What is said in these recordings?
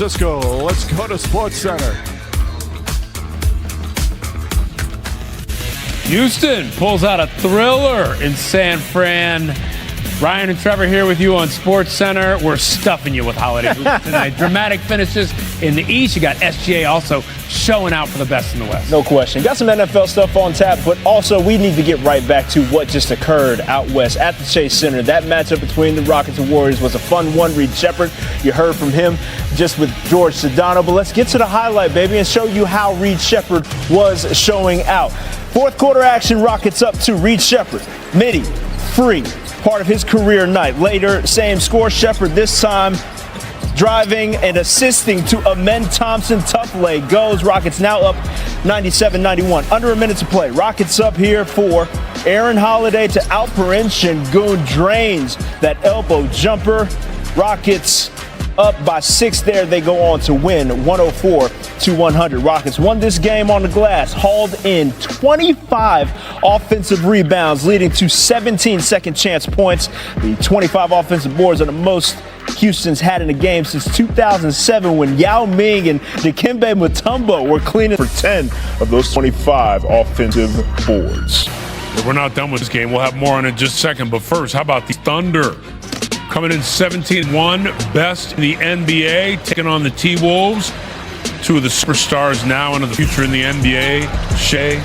Francisco. Let's go to SportsCenter. Houston pulls out a thriller in San Fran. Ryan and Trevor here with you on SportsCenter. We're stuffing you with holiday hoops tonight. Dramatic finishes in the East. You got SGA also showing out for the best in the West. No question. Got some NFL stuff on tap, but also we need to get right back to what just occurred out west at the Chase Center. That matchup between the Rockets and Warriors was a fun one. Reed Sheppard, you heard from him just with George Sedano. But let's get to the highlight, baby, and show you how Reed Sheppard was showing out. Fourth quarter action, Rockets up to Reed Sheppard. Midi, free. Part of his career night. Later, same score. Sheppard this time driving and assisting to Amen Thompson. Tough leg goes. Rockets now up 97-91. Under a minute to play. Rockets up here for Aaron Holiday to Alperen Şengün. Drains that elbow jumper. Rockets up by 6 there. They go on to win 104-100. Rockets won this game on the glass, hauled in 25 offensive rebounds, leading to 17 second chance points. The 25 offensive boards are the most Houston's had in a game since 2007 when Yao Ming and Dikembe Mutombo were cleaning for 10 of those 25 offensive boards. But we're not done with this game. We'll have more on it in just a second. But first, how about the Thunder? Coming in 17-1, best in the NBA, taking on the T-Wolves. Two of the superstars now into the future in the NBA, Shea,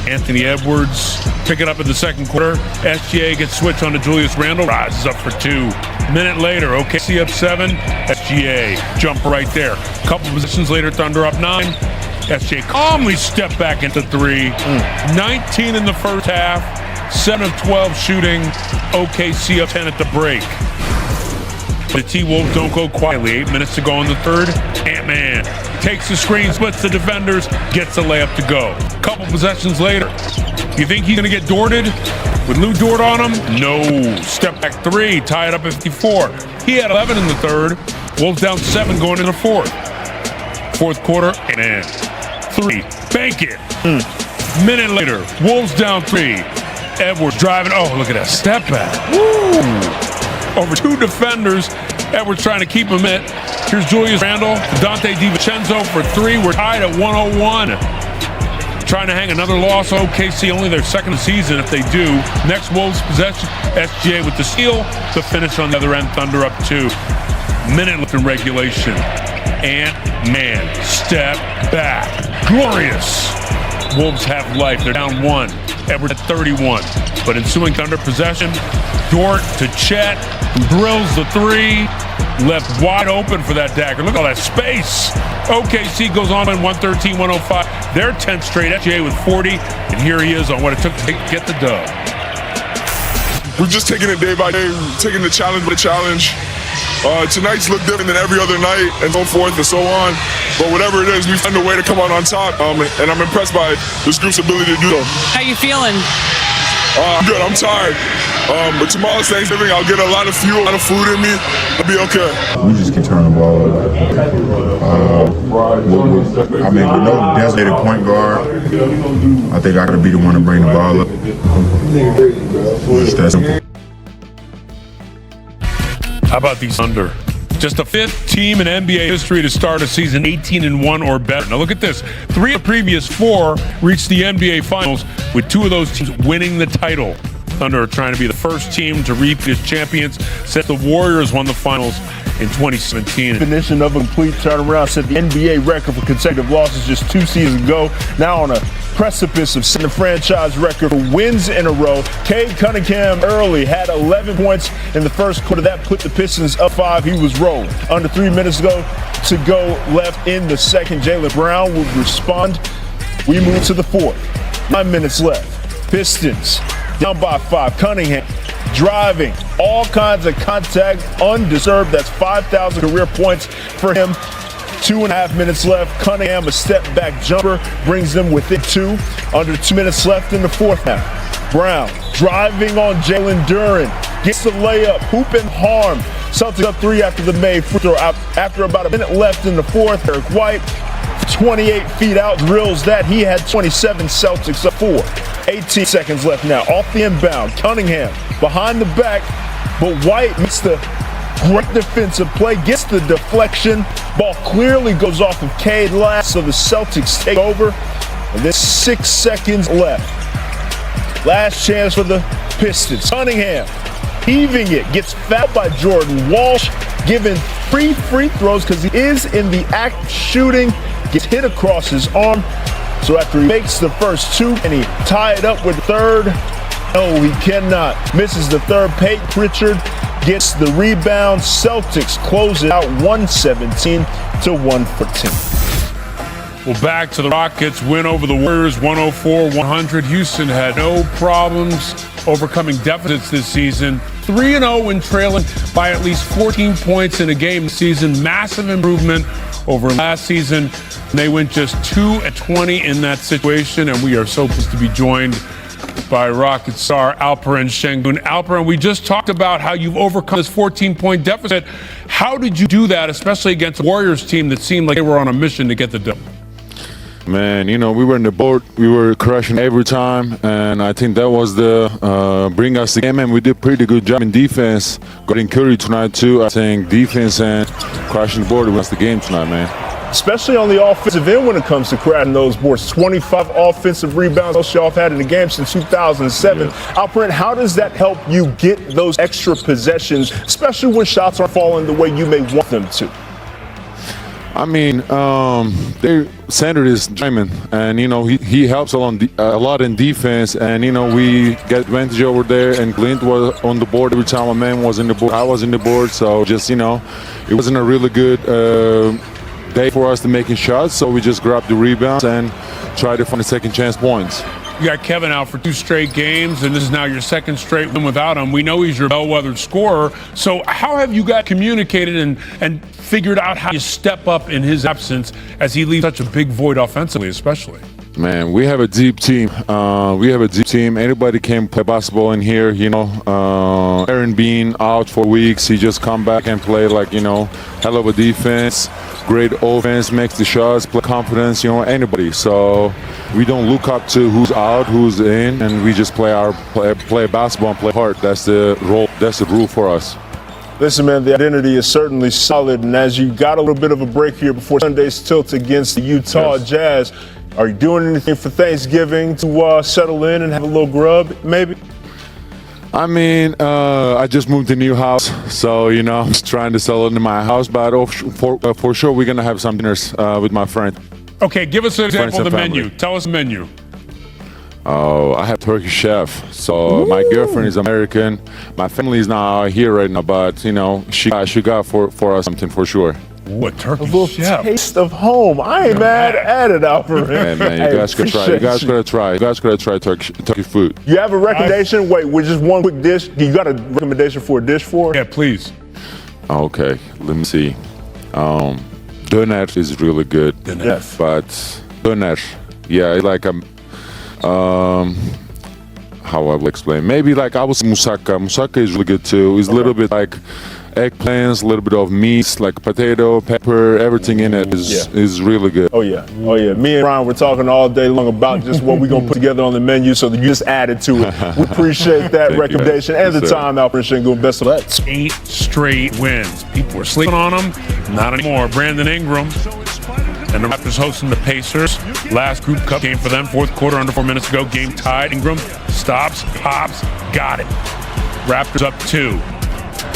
Anthony Edwards. Pick it up in the second quarter. SGA gets switched on to Julius Randle, rises up for 2. Minute later, OKC up 7, SGA jump right there. Couple positions later, Thunder up 9. SGA calmly stepped back into 3. 19 in the first half, 7 of 12 shooting. OKC up 10 at the break. The T-Wolves don't go quietly. 8 minutes to go in the third. Ant-Man takes the screen, splits the defenders, gets the layup to go. Couple possessions later. You think he's going to get Dorted with Lou Dort on him? No. Step back 3, tie it up at 54. He had 11 in the third. Wolves down 7 going into the fourth. Fourth quarter, and 3. Bank it. Minute later, Wolves down 3. Edwards driving. Oh, look at that step back. Woo! Over 2 defenders. Edwards trying to keep him in. Here's Julius Randle. Dante DiVincenzo for 3. We're tied at 101. Trying to hang another loss. OKC only their second season if they do. Next Wolves possession. SGA with the steal. The finish on the other end. Thunder up 2. Minute left in regulation. Ant-Man step back. Glorious. Wolves have life. They're down 1. Edwards at 31. But ensuing Thunder possession. Dort to Chet, who drills the 3, left wide open for that dagger. Look at all that space. OKC goes on in 113-105. They're 10th straight. SGA with 40, and here he is on what it took to get the dub. We're just taking it day by day, taking the challenge by challenge. Tonight's look different than every other night, and so forth and so on. But whatever it is, we find a way to come out on top, and I'm impressed by this group's ability to do so. How you feeling? I'm good. I'm tired. But tomorrow's Thanksgiving. I'll get a lot of fuel, a lot of food in me. I'll be okay. We just keep turning the ball over. With no designated point guard, I think I got to be the one to bring the ball up. Just that simple. How about these Thunder? Just the 5th team in NBA history to start a season 18-1 or better. Now look at this. 3 of the previous 4 reached the NBA Finals, with 2 of those teams winning the title. Thunder are trying to be the first team to repeat as champions since the Warriors won the Finals in 2017. Definition of a complete turnaround, set the NBA record for consecutive losses just 2 seasons ago. Now on a precipice of setting the franchise record for wins in a row. Cade Cunningham early had 11 points in the first quarter. That put the Pistons up 5. He was rolling. Under 3 minutes to go left in the second. Jaylen Brown would respond. We move to the fourth. 9 minutes left. Pistons down by 5. Cunningham driving, all kinds of contact, undeserved. That's 5,000 career points for him. 2.5 minutes left. Cunningham, a step back jumper, brings them within 2. Under 2 minutes left in the fourth half. Brown driving on Jalen Duren, gets the layup, hoop and harm. Celtics up 3 after the made free throw. After about a minute left in the fourth, Eric White, 28 feet out, drills that. He had 27. Celtics up 4. 18 seconds left now. Off the inbound. Cunningham behind the back, but White makes the Great defensive play, gets the deflection. Ball clearly goes off of Cade last, so the Celtics take over. And there's 6 seconds left. Last chance for the Pistons. Cunningham heaving it, gets fouled by Jordan Walsh, given 3 free throws because he is in the act of shooting, gets hit across his arm. So after he makes the first 2 and he tie it up with the third, no, he cannot. Misses the third. Peyton Pritchard gets the rebound. Celtics close it out 117 to 114. Well, back to the Rockets win over the Warriors 104-100. Houston had no problems overcoming deficits this season. 3-0 when trailing by at least 14 points in a game this season. Massive improvement over last season. They went just 2-20 in that situation, and we are so pleased to be joined by Rocket star Alperen Şengün. Alperen, we just talked about how you've overcome this 14-point deficit. How did you do that, especially against a Warriors team that seemed like they were on a mission to get the dub? Man, you know, we were in the board, we were crushing every time, and I think that was the bring us the game, and we did a pretty good job in defense. Got encouraged tonight too. I think defense and crushing the board was the game tonight, man. Especially on the offensive end when it comes to crashing those boards. 25 offensive rebounds most y'all have had in the game since 2007. Yeah. Alperen, how does that help you get those extra possessions, especially when shots aren't falling the way you may want them to? I mean, their center is Diamond, and you know he helps a lot in defense, and you know we get advantage over there. And Clint was on the board every time a man was in the board. I was in the board, so just you know, it wasn't a really good day for us to making shots. So we just grabbed the rebounds and tried to find the second chance points. You got Kevin out for 2 straight games, and this is now your 2nd straight win without him. We know he's your bellwether scorer. So how have you got communicated and figured out how you step up in his absence as he leaves such a big void offensively, especially? Man, we have a deep team. Anybody can play basketball in here. You know, Aaron being out for weeks, he just come back and play like, you know, hell of a defense. Great offense, makes the shots, play confidence, you know, anybody. So we don't look up to who's out, who's in, and we just play basketball and play hard. That's the role, that's the rule for us. Listen, man, the identity is certainly solid, and as you got a little bit of a break here before Sunday's tilt against the Utah Jazz, are you doing anything for Thanksgiving to settle in and have a little grub, maybe? I mean, I just moved to a new house, so, you know, I'm just trying to settle into my house, but for sure we're going to have some dinners with my friend. Okay, give us an example of the menu. Tell us the menu. Oh, I have Turkish chef. So my girlfriend is American. My family is not here right now, but, you know, she got for us something for sure. What Turkish a little chef? Taste of home. I ain't mad at it, Alperen. Man, you guys gotta try. You guys gotta try Turkish food. You have a recommendation? Wait, with just one quick dish. You got a recommendation for a dish for? Yeah, please. Okay, let me see. Döner is really good. Yes. But döner, yeah, like how I will explain. Maybe like I was moussaka. Moussaka is really good too. It's a little bit like eggplants, a little bit of meat, like potato, pepper, everything in it is really good. Oh yeah. Me and Ryan were talking all day long about just what we're gonna put together on the menu, so that you just added to it. We appreciate that recommendation and the time, Alperen Şengün. Best of luck. 8 straight wins. People were sleeping on them. Not anymore. Brandon Ingram and the Raptors hosting the Pacers. Last group cup game for them. 4th quarter, under 4 minutes to go. Game tied. Ingram stops, pops, got it. Raptors up 2.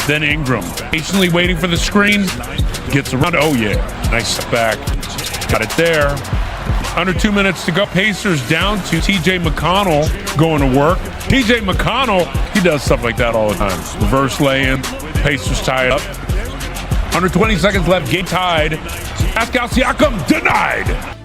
Then Ingram, patiently waiting for the screen, gets around. Oh yeah, nice step back. Got it there. Under 2 minutes to go. Pacers down to TJ McConnell going to work. TJ McConnell, he does stuff like that all the time. Reverse lay-in. Pacers tie it up. Under 20 seconds left, game tied. Pascal Siakam denied.